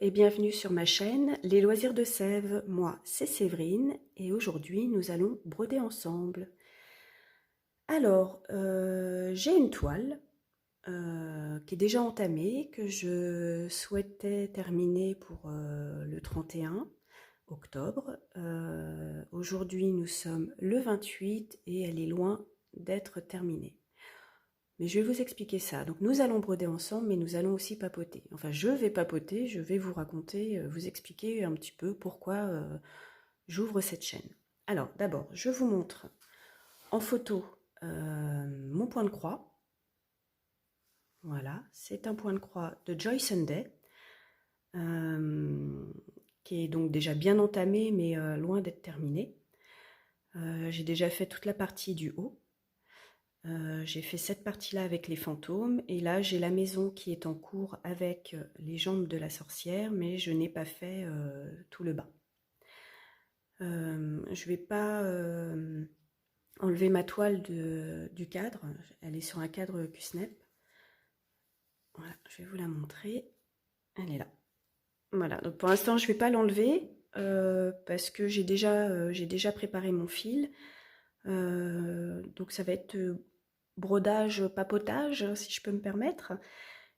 et bienvenue sur ma chaîne Les Loisirs de Sèvres. Moi, c'est Séverine et aujourd'hui, nous allons broder ensemble. Alors, j'ai une toile qui est déjà entamée, que je souhaitais terminer pour le 31 octobre. Aujourd'hui, nous sommes le 28 et elle est loin d'être terminée. Mais je vais vous expliquer ça. Donc nous allons broder ensemble, mais nous allons aussi papoter. Enfin, je vais papoter, je vais vous raconter, vous expliquer un petit peu pourquoi j'ouvre cette chaîne. Alors, d'abord, je vous montre en photo mon point de croix. Voilà, c'est un point de croix de Joy Sunday, qui est donc déjà bien entamé, mais loin d'être terminé. J'ai déjà fait toute la partie du haut. J'ai fait cette partie-là avec les fantômes et là j'ai la maison qui est en cours avec les jambes de la sorcière, mais je n'ai pas fait tout le bas. Je vais pas enlever ma toile du cadre, elle est sur un cadre Cusnep. Voilà, je vais vous la montrer, elle est là. Voilà, donc pour l'instant je vais pas l'enlever parce que j'ai déjà préparé mon fil. Donc ça va être brodage, papotage, si je peux me permettre.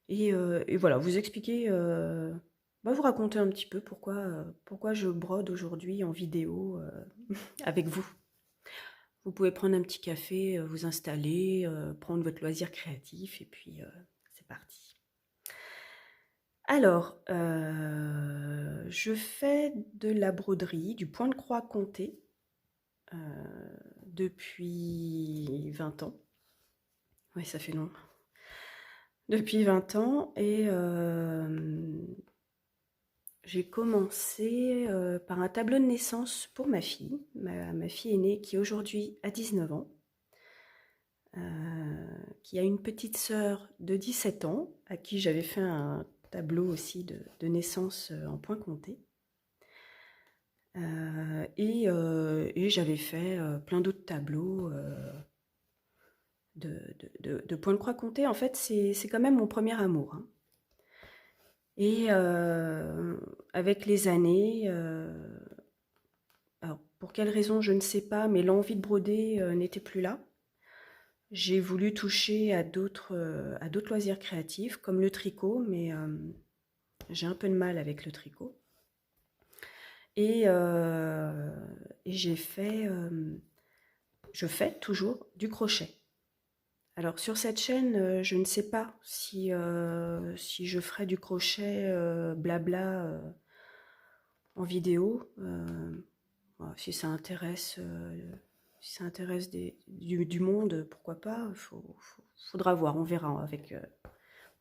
Et voilà, vous expliquer, vous raconter un petit peu pourquoi je brode aujourd'hui en vidéo avec vous. Vous pouvez prendre un petit café, vous installer, prendre votre loisir créatif et puis c'est parti. Alors, je fais de la broderie, du point de croix compté depuis 20 ans. Oui, ça fait long. Depuis 20 ans et j'ai commencé par un tableau de naissance pour ma fille, ma fille aînée qui aujourd'hui a 19 ans, qui a une petite sœur de 17 ans à qui j'avais fait un tableau aussi de naissance en point compté. Et j'avais fait plein d'autres tableaux de point de croix compté. En fait, c'est quand même mon premier amour, hein. Et avec les années, alors pour quelle raison je ne sais pas, mais l'envie de broder n'était plus là. J'ai voulu toucher à d'autres loisirs créatifs, comme le tricot, mais j'ai un peu de mal avec le tricot. Et je fais toujours du crochet. Alors sur cette chaîne, je ne sais pas si je ferai du crochet blabla en vidéo. Voilà, si ça intéresse, du monde, pourquoi pas. Faudra voir, on verra. On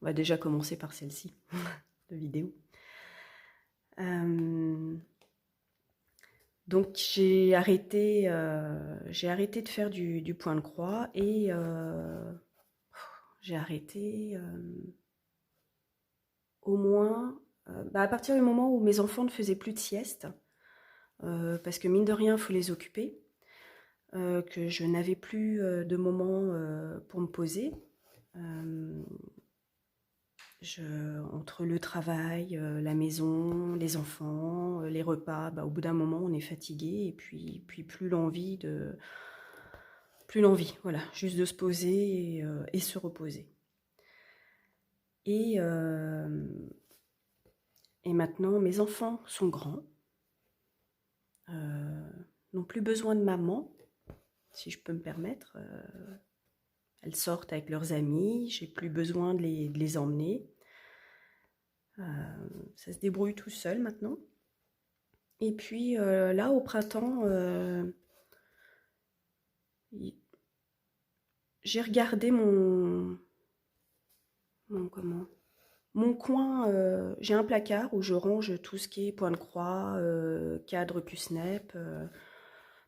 va déjà commencer par celle-ci de vidéo. Donc j'ai arrêté de faire du point de croix et j'ai arrêté au moins à partir du moment où mes enfants ne faisaient plus de sieste, parce que mine de rien, il faut les occuper, que je n'avais plus de moment pour me poser. Entre le travail, la maison, les enfants, les repas, au bout d'un moment on est fatigué et puis plus l'envie, voilà, juste de se poser et se reposer. Et maintenant mes enfants sont grands, n'ont plus besoin de maman, si je peux me permettre. Elles sortent avec leurs amis, j'ai plus besoin de les emmener. Ça se débrouille tout seul maintenant. Et puis là, au printemps, j'ai regardé mon coin. J'ai un placard où je range tout ce qui est point de croix, cadre Cusnep.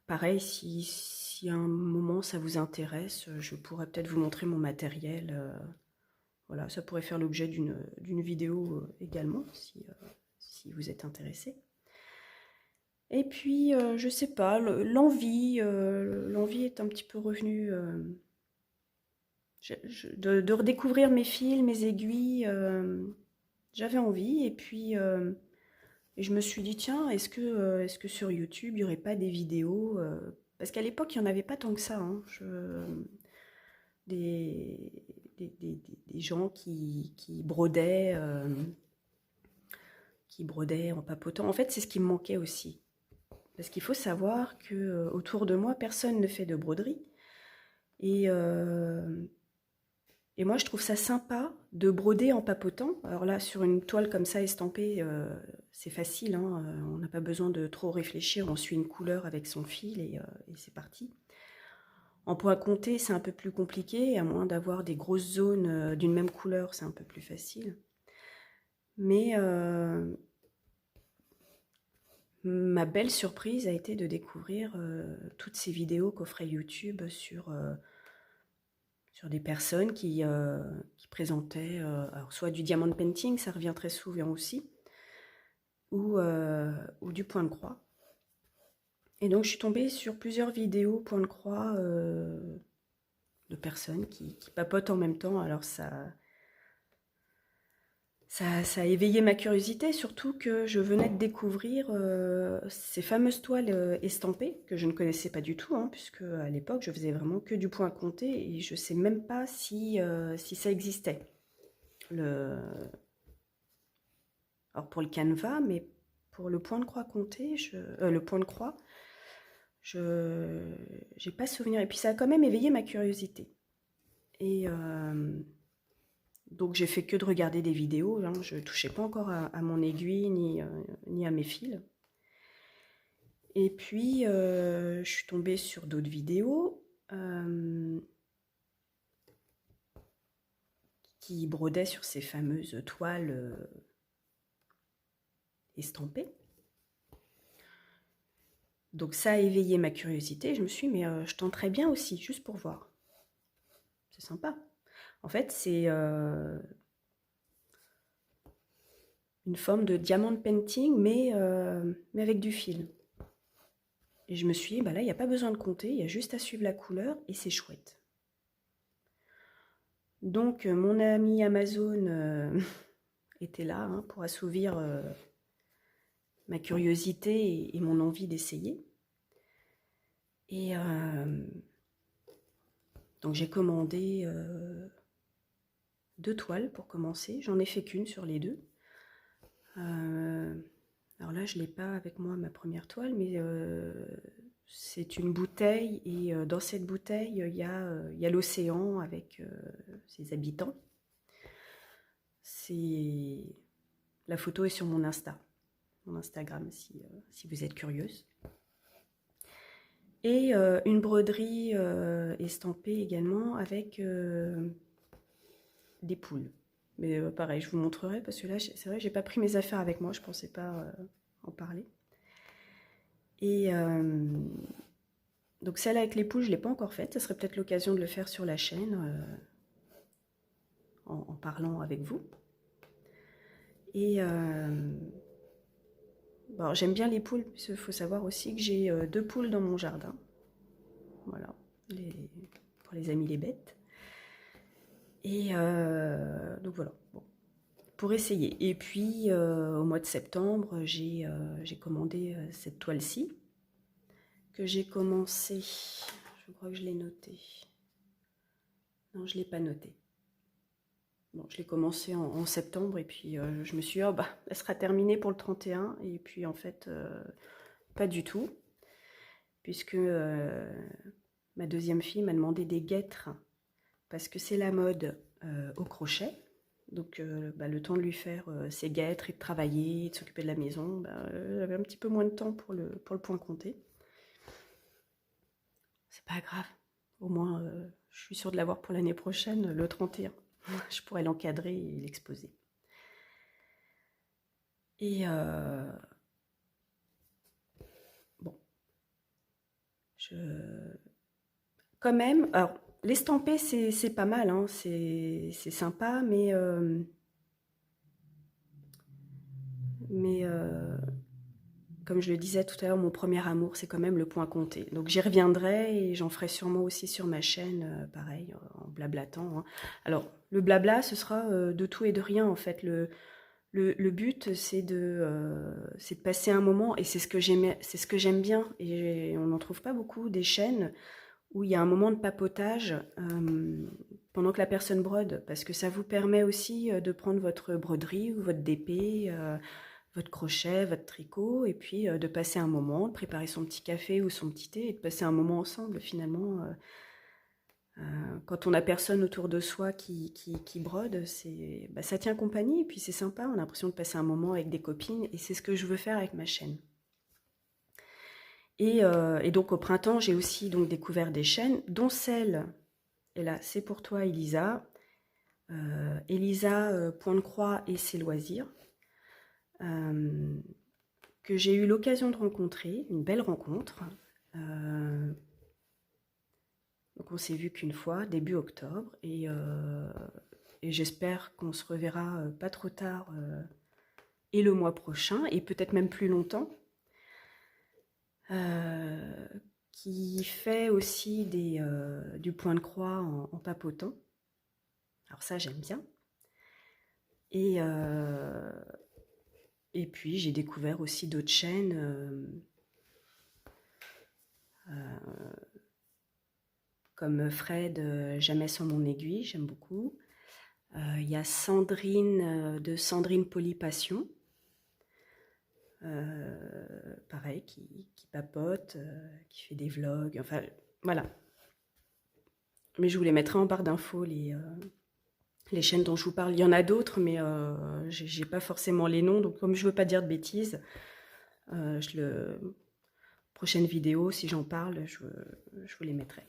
Pareil, si à un moment ça vous intéresse, je pourrais peut-être vous montrer mon matériel. Voilà, ça pourrait faire l'objet d'une vidéo également, si vous êtes intéressé. Et puis, je sais pas, l'envie est un petit peu revenue, de redécouvrir mes fils, mes aiguilles. j'avais envie et puis et je me suis dit tiens, est-ce que sur YouTube il n'y aurait pas des vidéos parce qu'à l'époque il n'y en avait pas tant que ça, hein, des, des gens qui brodaient en papotant. En fait, c'est ce qui me manquait aussi. Parce qu'il faut savoir que autour de moi, personne ne fait de broderie. Et, euh, et moi, je trouve ça sympa de broder en papotant. Alors là, sur une toile comme ça estampée, c'est facile, hein, on n'a pas besoin de trop réfléchir. On suit une couleur avec son fil et c'est parti. En point compté, c'est un peu plus compliqué, à moins d'avoir des grosses zones d'une même couleur, c'est un peu plus facile. Mais ma belle surprise a été de découvrir toutes ces vidéos qu'offrait YouTube sur des personnes qui présentaient alors soit du diamond painting, ça revient très souvent aussi, ou du point de croix. Et donc je suis tombée sur plusieurs vidéos point de croix de personnes qui papotent en même temps. Alors ça a éveillé ma curiosité, surtout que je venais de découvrir ces fameuses toiles estampées que je ne connaissais pas du tout, hein, puisque à l'époque je faisais vraiment que du point compté et je ne sais même pas si ça existait. Alors pour le canevas, mais pour le point de croix compté, le point de croix, je n'ai pas souvenir. Et puis ça a quand même éveillé ma curiosité. Et donc j'ai fait que de regarder des vidéos, hein. Je ne touchais pas encore à mon aiguille ni à mes fils. Et puis je suis tombée sur d'autres vidéos qui brodaient sur ces fameuses toiles estampées. Donc ça a éveillé ma curiosité. Je me suis dit, mais je tenterais bien aussi, juste pour voir. C'est sympa. En fait, c'est une forme de diamond painting, mais avec du fil. Et je me suis dit, bah là, il n'y a pas besoin de compter, il y a juste à suivre la couleur et c'est chouette. Donc, mon ami Amazon était là, hein, pour assouvir ma curiosité et mon envie d'essayer. Et donc, j'ai commandé 2 toiles pour commencer. J'en ai fait qu'une sur les 2. Alors là, je ne l'ai pas avec moi, ma première toile, mais c'est une bouteille et dans cette bouteille, il y a l'océan avec ses habitants. La photo est sur mon Instagram si vous êtes curieuse. Et une broderie estampée également avec des poules. Mais pareil, je vous montrerai parce que là, c'est vrai, j'ai pas pris mes affaires avec moi, je pensais pas en parler. Et donc celle avec les poules, je l'ai pas encore faite. Ça serait peut-être l'occasion de le faire sur la chaîne en parlant avec vous. Et bon, j'aime bien les poules, il faut savoir aussi que j'ai 2 poules dans mon jardin. Voilà, pour les amis les bêtes. Et donc voilà, bon, pour essayer. Et puis au mois de septembre, j'ai commandé cette toile-ci que j'ai commencé. Je crois que je l'ai notée. Non, je ne l'ai pas notée. Bon, je l'ai commencé en septembre et puis je me suis dit, oh, bah, elle sera terminée pour le 31. Et puis en fait, pas du tout. Puisque ma deuxième fille m'a demandé des guêtres parce que c'est la mode au crochet. Donc bah, le temps de lui faire ses guêtres et de travailler, de s'occuper de la maison, bah, j'avais un petit peu moins de temps pour le point compté. C'est pas grave. Au moins, je suis sûre de l'avoir pour l'année prochaine, le 31. Je pourrais l'encadrer et l'exposer. Et bon, quand même, alors l'estamper c'est pas mal, hein, c'est sympa, mais comme je le disais tout à l'heure, mon premier amour, c'est quand même le point compté. Donc j'y reviendrai et j'en ferai sûrement aussi sur ma chaîne, pareil, en blablatant, hein. Alors, le blabla, ce sera de tout et de rien, en fait. Le but, c'est de passer un moment, et c'est ce que j'aime bien, et on n'en trouve pas beaucoup, des chaînes où il y a un moment de papotage pendant que la personne brode, parce que ça vous permet aussi de prendre votre broderie ou votre DP, votre crochet, votre tricot, et puis de passer un moment, de préparer son petit café ou son petit thé, et de passer un moment ensemble finalement. Quand on a personne autour de soi qui brode, bah, ça tient compagnie, et puis c'est sympa, on a l'impression de passer un moment avec des copines, et c'est ce que je veux faire avec ma chaîne. Et donc au printemps, j'ai aussi donc découvert des chaînes, dont celle, et là c'est pour toi Elisa, Elisa Point de Croix et ses loisirs, que j'ai eu l'occasion de rencontrer, une belle rencontre. Donc on s'est vu qu'une fois, début octobre, et j'espère qu'on se reverra pas trop tard, et le mois prochain, et peut-être même plus longtemps. Qui fait aussi du point de croix en papotant. Alors ça, j'aime bien. Et, et puis, j'ai découvert aussi d'autres chaînes, comme Fred, Jamais sans mon aiguille, j'aime beaucoup. Il y a Sandrine, de Sandrine Polypassion, pareil, qui papote, qui fait des vlogs, enfin, voilà. Mais je vous les mettrai en barre d'infos, les chaînes dont je vous parle. Il y en a d'autres, mais j'ai pas forcément les noms, donc comme je veux pas dire de bêtises, prochaine vidéo, si j'en parle, je vous les mettrai.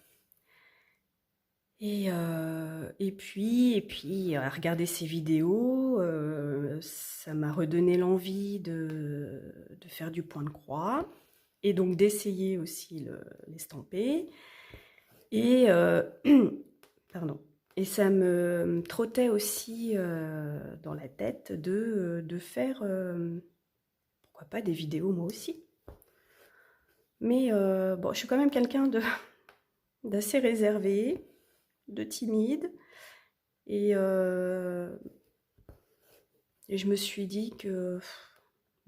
Et puis, à regarder ces vidéos, ça m'a redonné l'envie de faire du point de croix, et donc d'essayer aussi l'estampé. Et, pardon. Et ça me trottait aussi dans la tête de faire, pourquoi pas, des vidéos moi aussi. Mais bon, je suis quand même quelqu'un d'assez réservé, de timide, et je me suis dit que,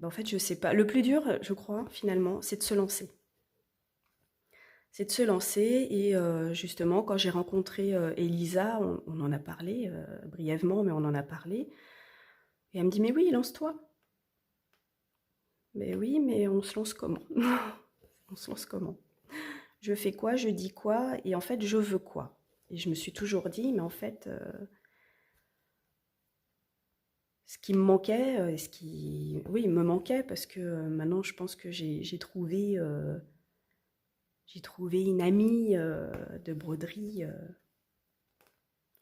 en fait, je sais pas. Le plus dur, je crois, finalement, c'est de se lancer. C'est de se lancer, et justement, quand j'ai rencontré Elisa, on en a parlé brièvement, mais on en a parlé. Et elle me dit, mais oui, lance-toi. Mais oui, mais on se lance comment? On se lance comment? Je fais quoi? Je dis quoi? Et en fait, je veux quoi? Et je me suis toujours dit, mais en fait, ce qui me manquait, oui, il me manquait, parce que maintenant, je pense que j'ai trouvé une amie de broderie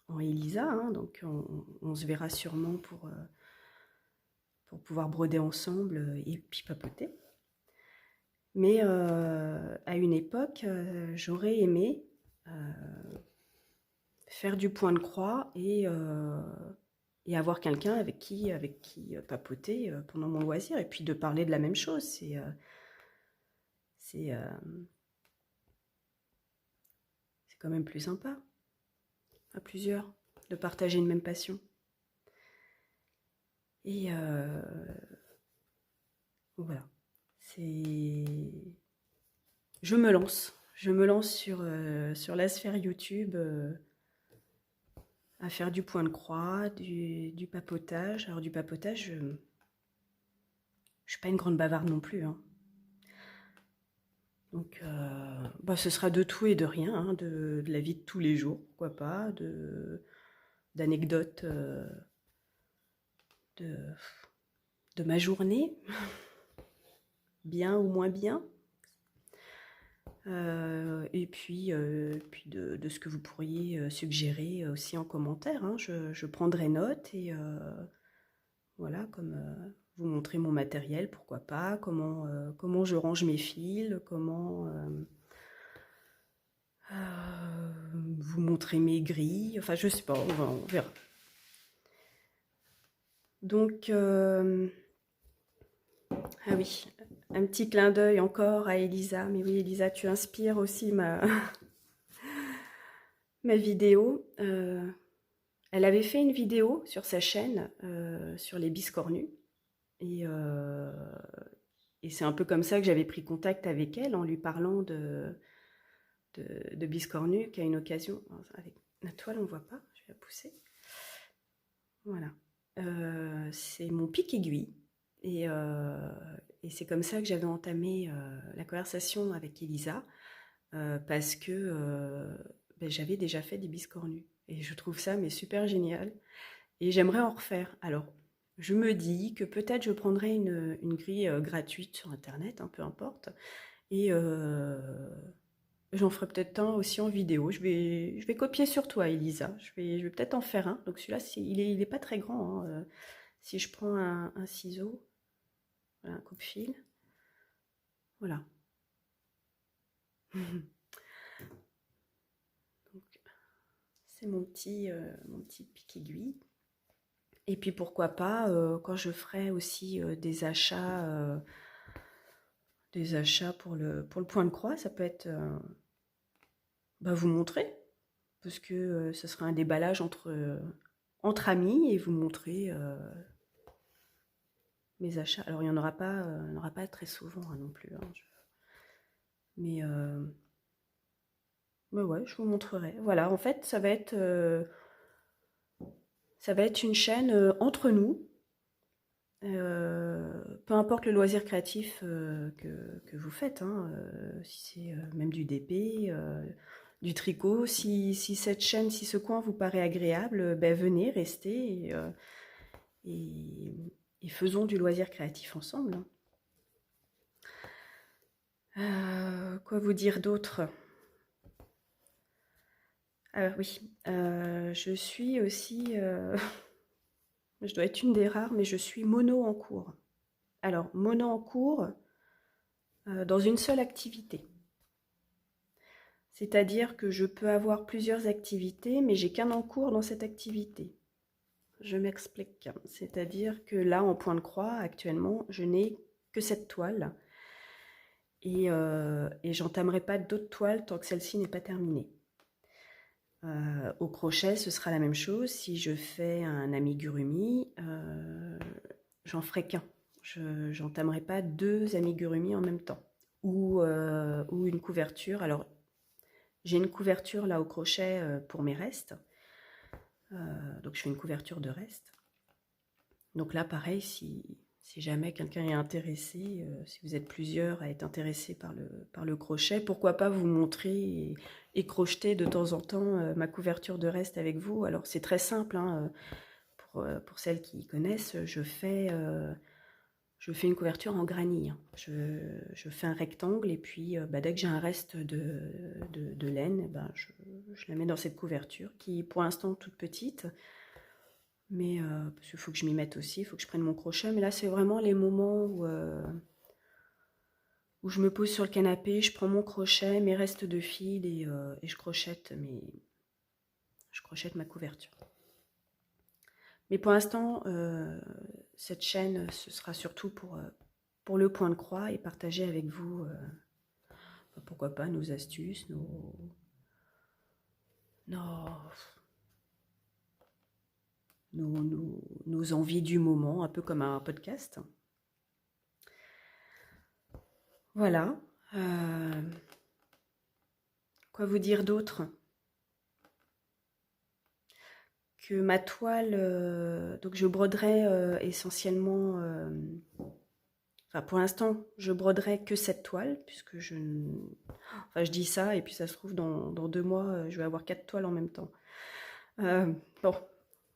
en Elisa, hein, donc on se verra sûrement pour pouvoir broder ensemble et puis papoter. Mais à une époque, j'aurais aimé faire du point de croix, et avoir quelqu'un avec qui papoter pendant mon loisir, et puis de parler de la même chose. C'est quand même plus sympa, à plusieurs, de partager une même passion. Et voilà. Je me lance sur la sphère YouTube, à faire du point de croix, du papotage. Alors du papotage, je ne suis pas une grande bavarde non plus, hein. Donc bah, ce sera de tout et de rien, hein, de la vie de tous les jours, pourquoi pas, d'anecdotes de ma journée, bien ou moins bien. Et puis de ce que vous pourriez suggérer aussi en commentaire, hein. Je prendrai note, et voilà, comme vous montrer mon matériel, pourquoi pas, comment je range mes fils, comment vous montrer mes grilles, enfin je sais pas, on verra. Donc, ah oui, un petit clin d'œil encore à Elisa. Mais oui, Elisa, tu inspires aussi ma vidéo. Elle avait fait une vidéo sur sa chaîne sur les biscornus. Et, euh, et c'est un peu comme ça que j'avais pris contact avec elle en lui parlant de biscornus qu'à une occasion. Avec la toile, on ne voit pas, je vais la pousser. Voilà. C'est mon pic-aiguille. Et c'est comme ça que j'avais entamé la conversation avec Elisa, parce que ben, j'avais déjà fait des biscornus. Et je trouve ça mais super génial. Et j'aimerais en refaire. Alors, je me dis que peut-être je prendrai une grille gratuite sur Internet, hein, peu importe. Et j'en ferai peut-être un aussi en vidéo. Je vais copier sur toi, Elisa. Je vais peut-être en faire un. Donc celui-là, il est pas très grand, hein. Si je prends un ciseau, voilà, un coupe-fil, voilà. Donc, c'est mon petit pic-aiguille. Et puis pourquoi pas, quand je ferai aussi des achats pour le point de croix, ça peut être bah, vous montrer, parce que ce sera un déballage entre amis et vous montrer mes achats. Alors il n'y en aura pas très souvent, hein, non plus, hein, mais, mais ouais, je vous montrerai. Voilà, en fait, ça va être une chaîne entre nous. Peu importe le loisir créatif que vous faites, hein, si c'est même du DP, du tricot, si cette chaîne, si ce coin vous paraît agréable, ben venez, restez et, et faisons du loisir créatif ensemble, hein. Quoi vous dire d'autre? Oui, je suis aussi, je dois être une des rares, mais je suis mono en cours. Alors, mono en cours, dans une seule activité. C'est-à-dire que je peux avoir plusieurs activités, mais j'ai qu'un en cours dans cette activité. Je m'explique. C'est-à-dire que là, en point de croix, actuellement, je n'ai que cette toile. Et j'entamerai pas d'autres toiles tant que celle-ci n'est pas terminée. Au crochet, ce sera la même chose. Si je fais un amigurumi, j'en ferai qu'un. Je n'entamerai pas deux amigurumi en même temps. Ou une couverture. Alors, j'ai une couverture là au crochet pour mes restes. Donc, je fais une couverture de restes. Donc là, pareil, si jamais quelqu'un est intéressé, si vous êtes plusieurs à être intéressés par le crochet, pourquoi pas vous montrer et crocheter de temps en temps ma couverture de reste avec vous. Alors c'est très simple, hein, pour celles qui connaissent, je fais une couverture en granit, hein. Je fais un rectangle et puis bah, dès que j'ai un reste de laine, bah, je la mets dans cette couverture qui est pour l'instant toute petite. Mais parce qu'il faut que je m'y mette aussi, il faut que je prenne mon crochet. Mais là, c'est vraiment les moments où je me pose sur le canapé, je prends mon crochet, mes restes de fil et je crochette ma couverture. Mais pour l'instant, cette chaîne, ce sera surtout pour le point de croix et partager avec vous, pourquoi pas, nos astuces, nos, nos envies du moment, un peu comme un podcast. Voilà. Quoi vous dire d'autre? Que ma toile, donc je broderai essentiellement, enfin pour l'instant, je broderai que cette toile, puisque enfin je dis ça, et puis ça se trouve dans 2 mois, je vais avoir 4 toiles en même temps. Bon,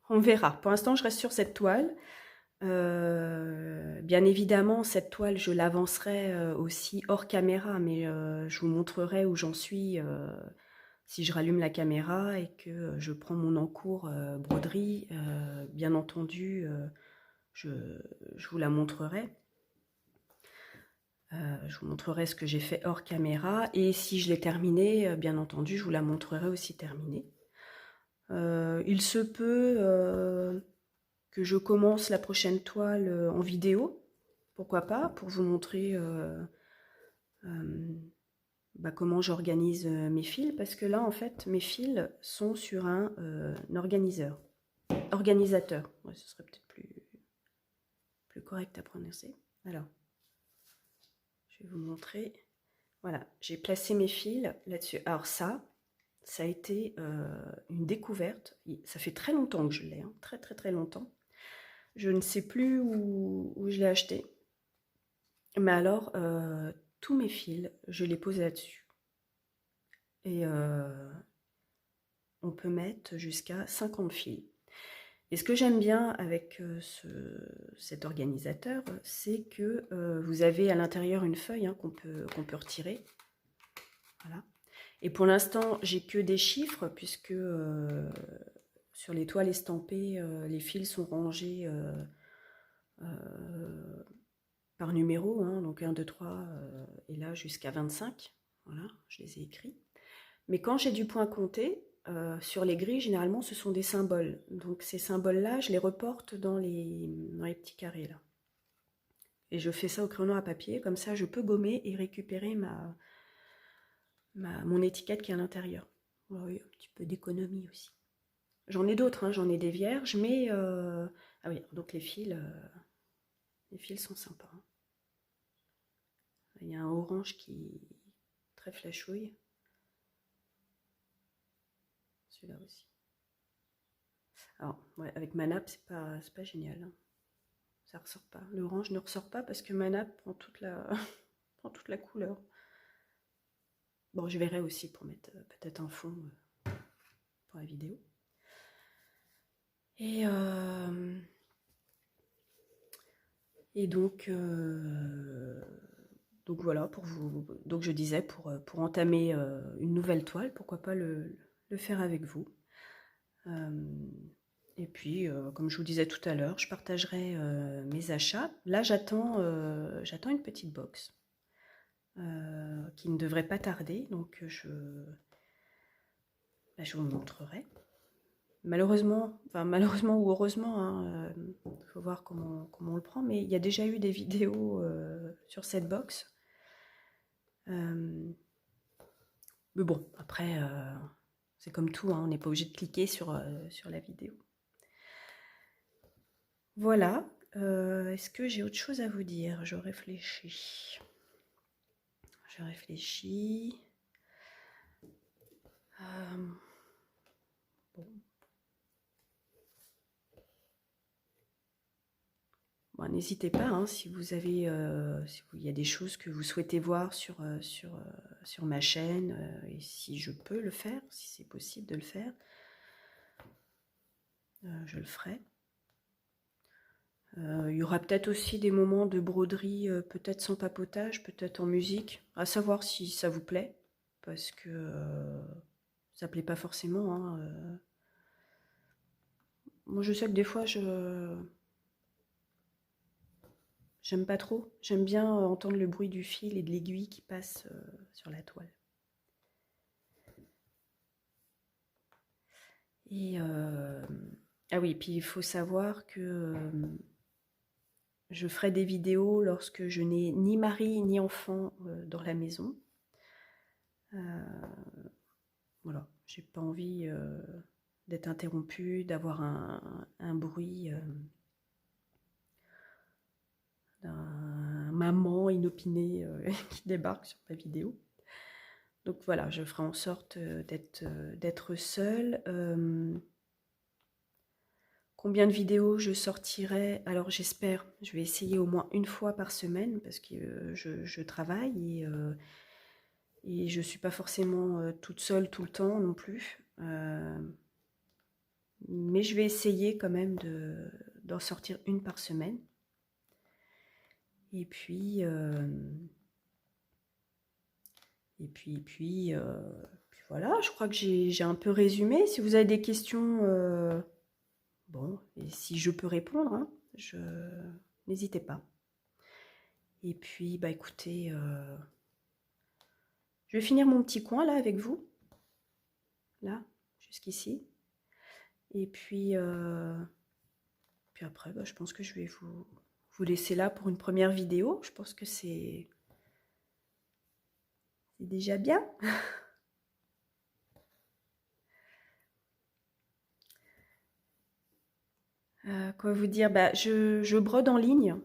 on verra. Pour l'instant, je reste sur cette toile. Bien évidemment, cette toile, je l'avancerai aussi hors caméra, mais je vous montrerai où j'en suis si je rallume la caméra et que je prends mon encours broderie. Bien entendu, je vous la montrerai. Je vous montrerai ce que j'ai fait hors caméra. Et si je l'ai terminée, bien entendu, je vous la montrerai aussi terminée. Il se peut que je commence la prochaine toile en vidéo, pourquoi pas, pour vous montrer comment j'organise mes fils, parce que là, en fait, mes fils sont sur un organiseur. organisateur. Ouais, ce serait peut-être plus correct à prononcer. Alors, je vais vous montrer. Voilà, j'ai placé mes fils là-dessus. Alors ça a été une découverte. Ça fait très longtemps que je l'ai, hein, très très très longtemps. Je ne sais plus où je l'ai acheté. Mais alors, tous mes fils, je les pose là-dessus. Et on peut mettre jusqu'à 50 fils. Et ce que j'aime bien avec cet organisateur, c'est que vous avez à l'intérieur une feuille hein, qu'on peut retirer. Voilà. Et pour l'instant, j'ai que des chiffres, puisque sur les toiles estampées, les fils sont rangés par numéro, hein, donc 1, 2, 3, et là jusqu'à 25. Voilà, je les ai écrits. Mais quand j'ai du point compté, sur les grilles, généralement, ce sont des symboles. Donc ces symboles-là, je les reporte dans les petits carrés, là. Et je fais ça au crayon noir à papier, comme ça je peux gommer et récupérer mon étiquette qui est à l'intérieur. Oui, un petit peu d'économie aussi. J'en ai d'autres, hein, j'en ai des vierges, mais... Ah oui, donc les fils sont sympas. Hein. Il y a un orange qui est très flashouille. Celui-là aussi. Alors, ouais, avec ma nappe, c'est pas génial. Hein. Ça ressort pas. L'orange ne ressort pas parce que ma nappe prend toute la, prend toute la couleur. Bon, je verrai aussi pour mettre peut-être un fond pour la vidéo. Et donc voilà, donc je disais, pour entamer une nouvelle toile, pourquoi pas le faire avec vous. Et puis, comme je vous disais tout à l'heure, je partagerai mes achats. Là, j'attends une petite box qui ne devrait pas tarder, donc je vous montrerai. Malheureusement ou heureusement, faut voir comment on le prend, mais il y a déjà eu des vidéos sur cette box. Mais bon, après, c'est comme tout, hein, on n'est pas obligé de cliquer sur la vidéo. Voilà. Est-ce que j'ai autre chose à vous dire? Je réfléchis. Bon. Bon, n'hésitez pas, hein, si vous avez, il y a des choses que vous souhaitez voir sur ma chaîne, et si je peux le faire, si c'est possible de le faire, je le ferai. Il y aura peut-être aussi des moments de broderie, peut-être sans papotage, peut-être en musique, à savoir si ça vous plaît, parce que ça plaît pas forcément. Hein, moi, je sais que des fois, j'aime pas trop. J'aime bien entendre le bruit du fil et de l'aiguille qui passe sur la toile. Et ah oui, puis il faut savoir que je ferai des vidéos lorsque je n'ai ni mari ni enfant dans la maison. Voilà, j'ai pas envie d'être interrompue, d'avoir un bruit d'un maman inopinée qui débarque sur ma vidéo. Donc voilà, je ferai en sorte d'être seule. Combien de vidéos je sortirai? Alors j'espère, je vais essayer au moins une fois par semaine parce que je travaille et je ne suis pas forcément toute seule tout le temps non plus. Mais je vais essayer quand même d'en sortir une par semaine. Et puis voilà, je crois que j'ai un peu résumé. Si vous avez des questions, bon, et si je peux répondre, hein, n'hésitez pas. Et puis, bah écoutez, je vais finir mon petit coin là avec vous, là, jusqu'ici. Et puis après, bah, je pense que je vais vous laisser là pour une première vidéo. Je pense que c'est déjà bien. Quoi vous dire? Bah, je brode en ligne,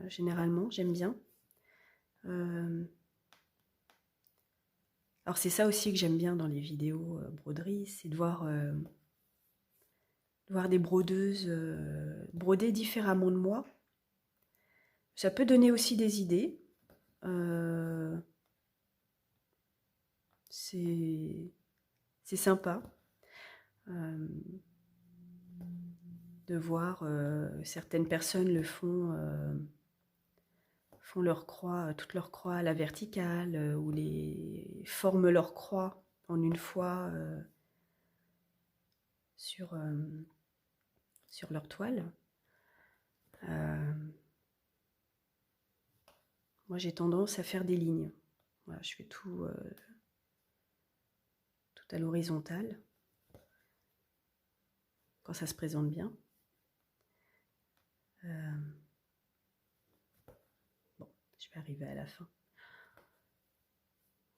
généralement, j'aime bien. Euh, alors c'est ça aussi que j'aime bien dans les vidéos broderie, c'est de voir des brodeuses broder différemment de moi. Ça peut donner aussi des idées. Euh, c'est sympa de voir certaines personnes le font leur croix, toute leur croix à la verticale, ou les forment leur croix en une fois sur, sur leur toile. Moi, j'ai tendance à faire des lignes. Voilà, je fais tout à l'horizontale quand ça se présente bien. Bon, je vais arriver à la fin.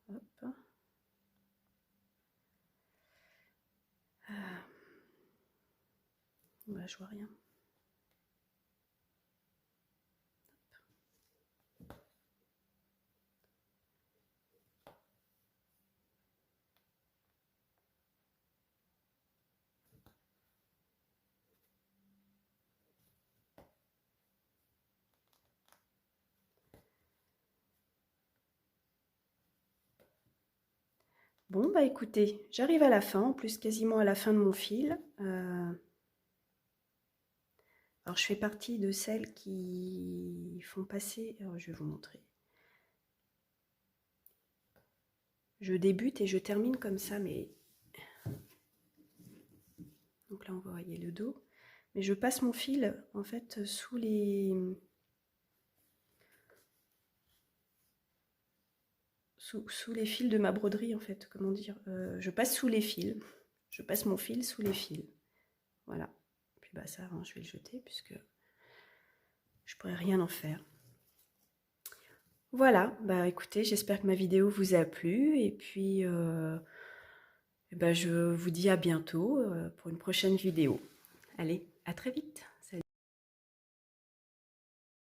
Hop. Là, je vois rien. Bon, bah écoutez, j'arrive à la fin, en plus quasiment à la fin de mon fil. Alors je fais partie de celles qui font passer, alors je vais vous montrer. Je débute et je termine comme ça, mais... Donc là on voit le dos. Mais je passe mon fil en fait sous les... Sous les fils de ma broderie en fait, comment dire. Je passe sous les fils. Je passe mon fil sous les fils. Voilà. Puis bah ça, hein, je vais le jeter puisque je pourrais rien en faire. Voilà, bah écoutez, j'espère que ma vidéo vous a plu et puis bah, je vous dis à bientôt pour une prochaine vidéo. Allez, à très vite!